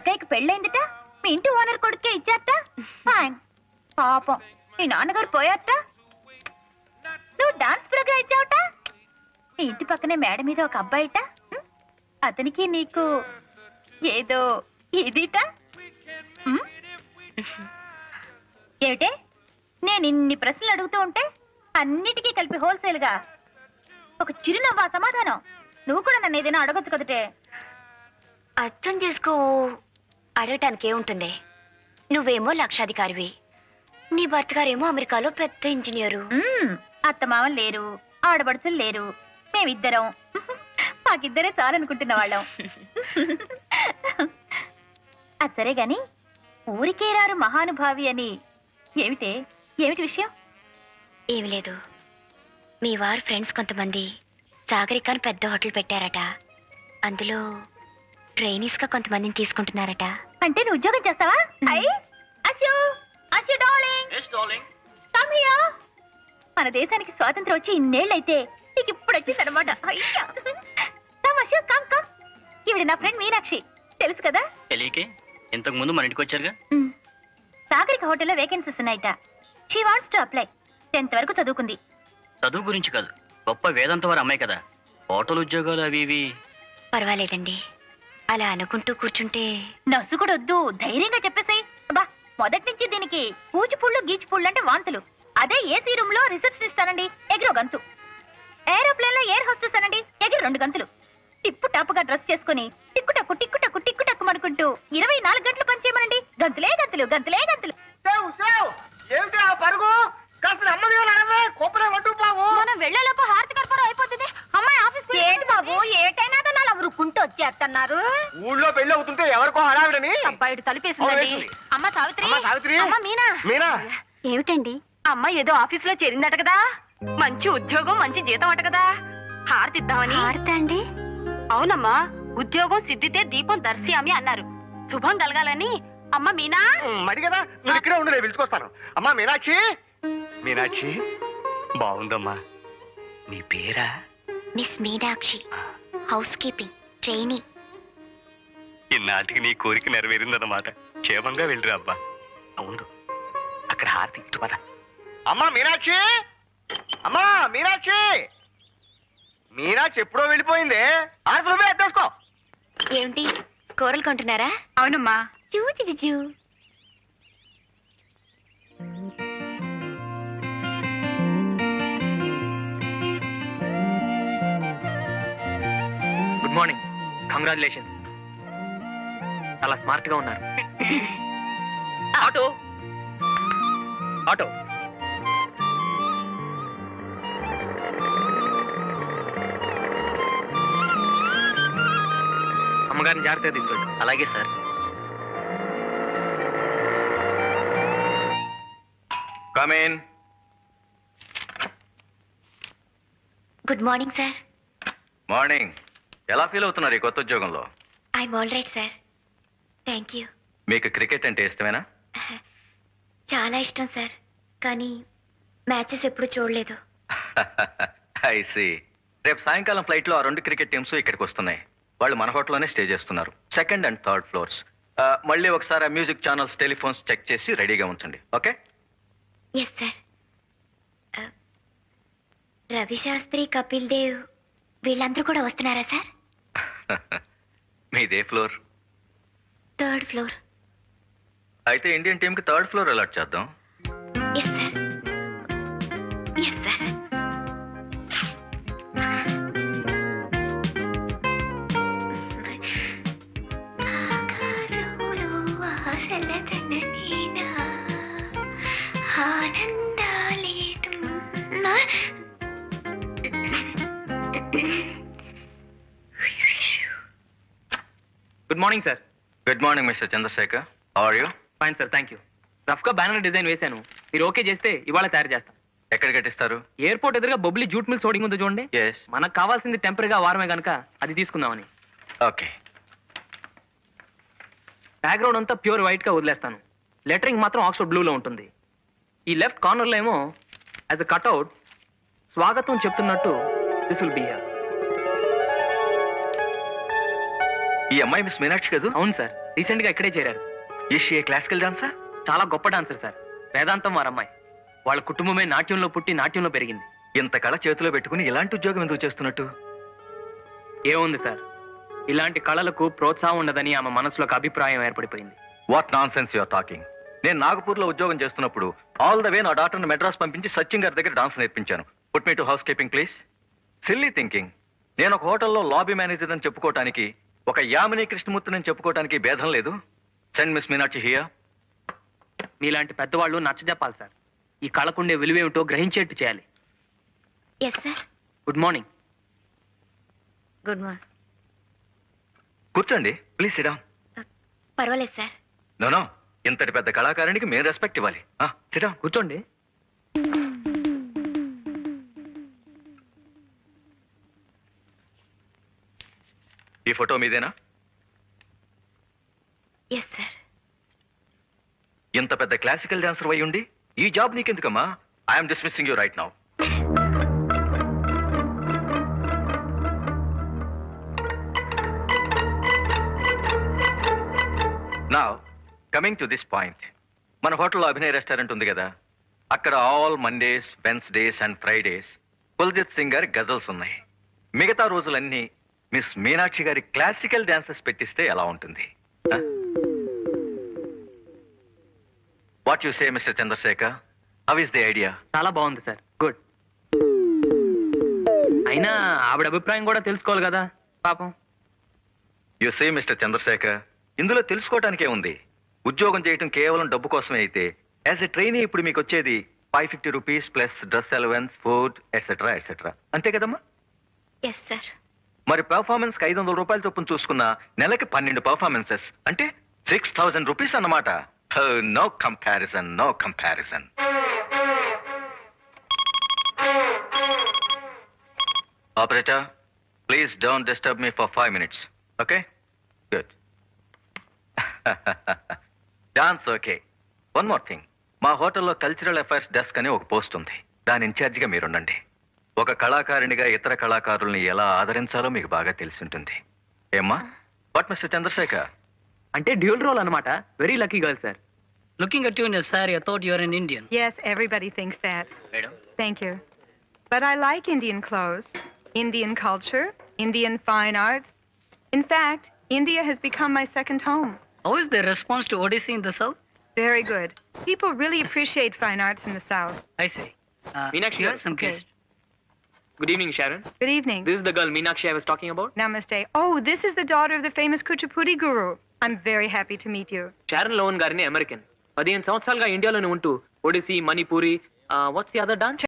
అక్కయ్యకి పెళ్ళైందిట, మీ ఇంటి ఓనర్ కొడుకే ఇచ్చారట. ఫైన్. పాపం మీ నాన్నగారు పోయారట, నువ్వు డాన్స్ ప్రోగ్రామ్ ఇచ్చావట. నీ ఇంటి పక్కనే మేడ మీద ఒక అబ్బాయిట, అతనికి నీకు ఏదో ఇదిట. ఏమిటే నేను ఇన్ని ప్రశ్నలు అడుగుతూ ఉంటే అన్నిటికీ కలిపి హోల్సేల్ గా ఒక చిరునవ్వా సమాధానం? నువ్వు కూడా నన్ను ఏదైనా అడగొచ్చు కదటే. అర్థం చేసుకో, అడగటానికి ఏముంటుంది? నువ్వేమో లక్షాధికారివి, నీ భర్త గారేమో అమెరికాలో పెద్ద ఇంజనీరు. అత్తమామలు లేరు, ఆడబడుచులు లేరు, మేమిద్దరం. మాకిద్దరే చాలనుకుంటున్న వాళ్ళం. అది సరే గాని ఊరికే రారు మహానుభావి అని ఏమిటి విషయం? ఏమి లేదు, మీ వారు ఫ్రెండ్స్ కొంతమంది సాగరికాని పెద్ద హోటల్ పెట్టారట, అందులో ట్రైనీస్ గా కొంతమందిని తీసుకుంటున్నారట. అంటే నువ్వు ఉద్యోగం చేస్తావా? మన దేశానికి స్వాతంత్రం వచ్చి ఇన్నేళ్ళైతే నీకు ఇప్పుడు వచ్చిందనమాట. ఈవిడ నా ఫ్రెండ్ మీనాక్షి, తెలుసు కదా? తెలియకే, ఇంతకు ముందు మన ఇంటికి వచ్చారుగా. సాగరిక హోటల్లో వేకెన్సీస్ ఉన్నాయట. She wants to apply. 10th వరకు చదువుకుంది. చదువు గురించి కాదు, గొప్ప వేదాంత వారు అమ్మాయి కదా, హోటల్ ఉద్యోగాలు అవి ఇవి. పర్వాలేదండి, అలా అనుకుంటూ కూర్చుంటే. నవ్సు కూడా వద్దు, ధైర్యంగా చెప్పేసాయి. బా మొదటి నుంచి దీనికి పూచిపుళ్ళు గీచిపుళ్ళు అంటే వాంతులు. అదే ఏసీ రూమ్ లో రిసెప్షనిస్ట్ అనండి, ఎగిరో గంతు. ఏరోప్లేన్ లో ఎయిర్ హోస్టెస్ అనండి, ఎగిరి 2 గంతులు. టిప్పు టాపుగా డ్రెస్ చేసుకుని టిక్కుటక్కు టిక్కుటక్కు టిక్కుటక్కు అనుకుంటూ 24 గంటలు పనిచేయమనండి, గంతులే గంతులు గంతులే గంతులు. మనం వెళ్లేలోపు హారతి కర్పూరం అయిపోతుంది. అమ్మాయి ఆఫీస్ ఏంటి బాబు, ఏటైనా అలా ఉరుక్కుంటూ వచ్చేస్తున్నారు. ఊళ్ళో పెళ్లి అవుతుంటే ఎవరికో హడావిడని అబ్బాయిడు తలిపేసిందండి. అమ్మ సావిత్రి, అమ్మ మీనా. ఏమిటండి? అమ్మాయి ఏదో ఆఫీస్ లో చేరిందట కదా, మంచి ఉద్యోగం మంచి జీతం అట కదా, హారతిద్దామని. హారత అండి? అవునమ్మా, ఉద్యోగం సిద్ధితే దీపం దర్శయామి అన్నారు. శుభం కలగాలని. అమ్మ మీనా. మడి కదా, నువ్వు ఇక్కడే ఉండు, నేను పిలుచుకొస్తాను. అమ్మా మీనాక్షి. మీనాక్షి బాగుందమ్మా. నీ పేరా? Miss Meenakshi, housekeeping trainee. ఇన్నాటికి నీ కోరిక నెరవేరిందన్నమాట. క్షేమంగా వెళ్ళిరా అబ్బా. అవును, అక్కడ హారతి ఇటు పద. అమ్మా మీనాక్షి, అమ్మా మీనాక్షి. మీనాక్షి ఎప్పుడో వెళ్ళిపోయిందే, హారతి నువ్వే ఎత్తేసుకో. ఏమిటి కూరలు కొంటున్నారా? అవునమ్మా. చూ. Good morning, congratulations. చాలా స్మార్ట్ గా ఉన్నారు. Auto auto. అమ్మగారిని జాగ్రత్తగా తీసుకెళ్ళి. అలాగే sir. Come in. Good morning sir. Morning. ఎలా ఫీల్ అవుతున్నారు ఈ కొత్త ఉద్యోగంలో? I'm all right sir, thank you. మీకు క్రికెట్ అంటే ఇష్టమేనా? చాలా ఇష్టం సార్, కానీ మ్యాచెస్ ఎప్పుడు చూడలేదు. I see. రేపు సాయంకాలం ఫ్లైట్ లో ఆ 2 క్రికెట్ టీమ్స్ ఇక్కడికి వస్తున్నాయి. వాళ్ళు మన హోటల్లోనే స్టే చేస్తున్నారు, 2nd and 3rd ఫ్లోర్స్. మళ్ళీ ఒకసారి ఆ మ్యూజిక్ ఛానల్స్, టెలిఫోన్స్ చెక్ చేసి రెడీగా ఉంచండి. Okay? Yes sir. Ravi Shastri, Kapil Dev వీళ్ళందరూ కూడా వస్తున్నారా సార్? మీదే ఫ్లోర్? 3rd floor. అయితే ఇండియన్ టీమ్ కి 3rd ఫ్లోర్ అలాట్ చేద్దాం. Yes sir, yes sir. Good morning sir. Good morning mister Chandrashekhar. How are you? Fine sir, thank you. Rough గా బ్యానర్ డిజైన్ వేశాను, మీరు ఓకే చేస్తే ఇవాళ తయారు చేస్తాం. ఎక్కడ కట్టిస్తారు? ఎయిర్పోర్ట్ ఎదురుగా బొబ్లీ జూట్ మిల్స్ హోర్డింగ్ ఉంది చూడండి. ఎస్. మనకు కావాల్సింది టెంపరీగా వారమే గనక అది తీసుకుందామని. ఓకే. బ్యాక్గ్రౌండ్ అంతా ప్యూర్ వైట్ గా వదిలేస్తాను, లెటరింగ్ మాత్రం ఆక్స్ఫర్డ్ బ్లూలో ఉంటుంది. ఈ లెఫ్ట్ కార్నర్ లో ఏమో యాజ్ అ కట్అవుట్ స్వాగతం చెప్తున్నట్టు దిస్ విల్ బి హియర్. ఈ అమ్మాయి మిస్ మీనాక్షి కదా? అవును సార్, రీసెంట్ గా ఇక్కడే చేరారు. ఈషి ఏ క్లాసికల్ డాన్సర్? చాలా గొప్ప డాన్సర్ సార్. వేదాంతం వారి అమ్మాయి. వాళ్ళ కుటుంబమే నాట్యంలో పుట్టి నాట్యంలో పెరిగింది. ఇంత కళ చేతిలో పెట్టుకుని ఇలాంటి ఉద్యోగం ఎందుకు చేస్తున్నట్టు? ఏముంది సార్, ఇలాంటి కళలకు ప్రోత్సాహం ఉండదని ఆమె మనసులో ఒక అభిప్రాయం ఏర్పడిపోయింది. What nonsense your talking. నేను నాగపూర్ లో ఉద్యోగం చేస్తున్నప్పుడు ఆల్ ద వే నా డాక్టర్ని మెడ్రాస్ పంపించి సచిన్ గారి దగ్గర డాన్స్ నేర్పించాను. Put me to house keeping please. Silly thinking. నేను ఒక హోటల్లో లాబీ మేనేజర్ అని చెప్పుకోవటానికి, ఒక యామిని కృష్ణమూర్తిని అని చెప్పుకోవటానికి భేదం లేదు. Send miss Meenakshi here. మీలాంటి పెద్దవాళ్ళు నచ్చజెప్పాలి సార్. ఈ కళకుండే విలువేమిటో గ్రహించేట్టు చేయాలి. Yes sir. Good morning. Good morning. కూర్చోండి ప్లీజ్. Sit down. పర్వాలేదు సార్. నో, ఇంతటి పెద్ద కళాకారునికి మేము రెస్పెక్ట్ ఇవ్వాలి. Sit down. కూర్చోండి. ఈ ఫోటో మీదేనా? Yes sir. ఇంత పెద్ద క్లాసికల్ డాన్సర్ అయి ఉండి ఈ జాబ్ నీకెందుకమ్మా? I'm dismissing you right now. Now coming to this point. మన హోటల్లో అభినయ్ రెస్టారెంట్ ఉంది కదా, అక్కడ all Mondays, Wednesdays and Fridays Kuljit Singh గారి గజల్స్ ఉన్నాయి. మిగతా రోజులన్నీ మిస్ మీనాక్షి గారి క్లాసికల్ డాన్సెస్ పెట్టిస్తే ఎలా ఉంటుంది? What you say mister Chandrashekhar? How is the idea? చాలా బాగుంది సార్. గుడ్. అయినా ఆవిడ అభిప్రాయం కూడా తెలుసుకోవాలి కదా పాపం. యు సే మిస్టర్ చంద్రశేఖర్, ఇందులో తెలుసుకోవటానికే ఉంది. ఉద్యోగం చేయటం కేవలం డబ్బు కోసమే అయితే యాజ్ ఎ ట్రైనీ ఇప్పుడు మీకు వచ్చేది 550 rupees plus dress allowance, food etcetera etcetera. అంతే కదమ్మా? Yes sir. మరి పెర్ఫార్మెన్స్ కి 500 రూపాయల చొప్పున చూసుకున్న నెలకి 12 పెర్ఫార్మెన్సెస్ అంటే 6000 రూపీస్ అన్నమాట. No comparison, no comparison. Operator, please don't disturb me for 5 minutes. Okay? Good. Dance okay. One more thing. మా హోటల్లో కల్చరల్ అఫైర్స్ డెస్క్ అని ఒక పోస్ట్ ఉంది. దాని ఇన్ఛార్జిగా మీరుండండి. ఒక కళాకారునిగా ఇతర కళాకారుల్ని ఎలా ఆదరించాలో మీకు బాగా తెలిసి ఉంటుంది. ఏమ్మా? What mister Chandrashekhar? అంటే డ్యూల్ రోల్ అన్నమాట. Very lucky girl sir. Looking at you in your saree, I thought you were an Indian. Yes, everybody thinks that. Madam? Thank you. But I like Indian clothes, Indian culture, Indian fine arts. In fact, India has become my second home. How is the response to Odyssey in the South? Very good. People really appreciate fine arts in the South. I see. Meenakshi, Here are some okay. guests. Good evening Sharon. Good evening. This is the girl Meenakshi I was talking about. Namaste. Oh, this is the daughter of the famous Kuchipudi guru. I'm very happy to meet you. Sharon Lowen గారిని American. 15 సంవత్సరాలుగా ఇండియాలోనే ఉంటూ Odissi, Manipuri, what's the other dance?